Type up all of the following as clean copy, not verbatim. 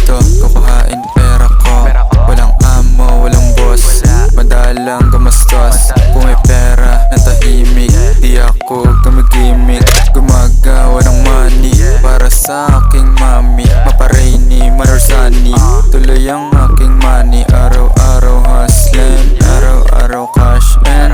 dito, kukuhain pera ko. Walang amo, walang boss, madalang gumastos. Kung may pera na tahimik, di ako gumigimik. Gumagawa ng money para sa aking mami. Maparaini, manarsani, tuloy ang aking money. Araw-araw hustling, araw-araw cash in.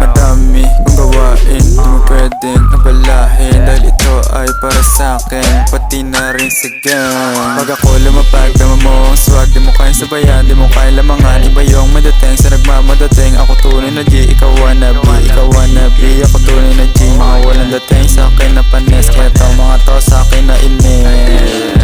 Madami kong gawain, di mo pwedeng abalahin, dahil ito ay para sa'kin, pati na rin sa gang. Pag ako lumapag, dama mo ang swag, di mo kayang sabayan, di mo kayang lamangan. Iba yung madating sa nagmamadating. Ako tunay na G, ikaw wannabe, ikaw wannabe. Ako tunay na G, mga walang dating sa'kin na panis. Kaya tao mga to sa'kin na inis.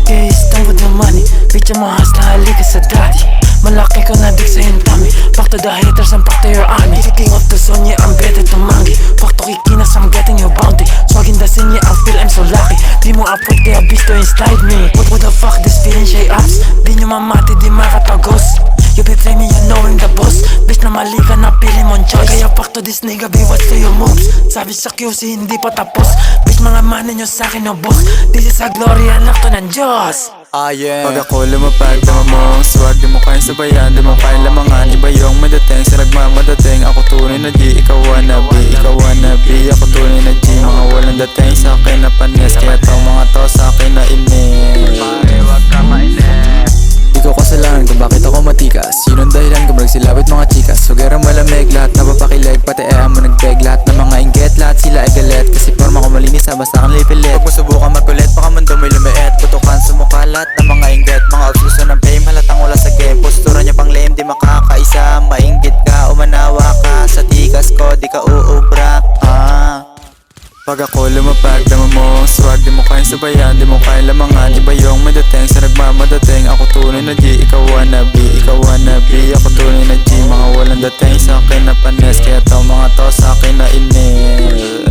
Okay, it's time for the money. Bitch, I'm a hustler, halika sa daddy. Malaki ka na dik sa yung tummy. Fuck to the haters and fuck to your army. King of the zone, yeah, I'm better to mangi. Fuck to kikinas, I'm getting your bounty. Swag in the scene, yeah, I feel I'm so lucky. Di mo upward, kaya beast to slide me. What the fuck, this feeling shake ups. Di nyo mamati, di makatagos. You be flaming, you knowing the boss. Bitch na mali ka na pili mong choice. Kaya fuck to this nigga, be watch to your moves. Sabi sa QC, hindi pa tapos. Bitch, mga money nyo sa'kin, no boss. This is a glory, anak to ng Diyos. Pag ako lumapag, dama mo ang swag, di mo kayang sabayan, di mo kayang lamangan. Iba yung madating sa nagmamadating. Ako tunay na G, ikaw wannabe, ikaw wannabe. Ako tunay na G, mga walang dating sa'kin na panis. Kaya tao mga to sa'kin na inis. Huwag ka mainis. Di ko kasalanan kung bakit ako matikas. Yun ang dahilan kung silabit mga chikas. Sugerang malamig, lahat napapakilig. Pati mo nagbeg, lahat ng mga inggit. Lahat sila ay galit, kasi forma ko malinis ha, basta kang lipilit. Huwag mo subukan magulit, baka mundo may lumiit. Putukan sa mukha lahat ng mga inggit. Mga obs gusto ng fame, halatang wala sa game. Postura niya pang lame, di makakaisa. Mainggit ka, umanawa ka. Sa tikas ko, di ka uubra. Pag ako lumapag, dama mo ang swag, di mo kayang sabayan, di mo kayang lamangan. Iba yung madating sa nagmamadating. Ako tunay na G, ikaw wannabe, ikaw wannabe. Ako tunay na G, mga walang dating sa'kin na panis. Kaya tao mga to sa'kin na inis.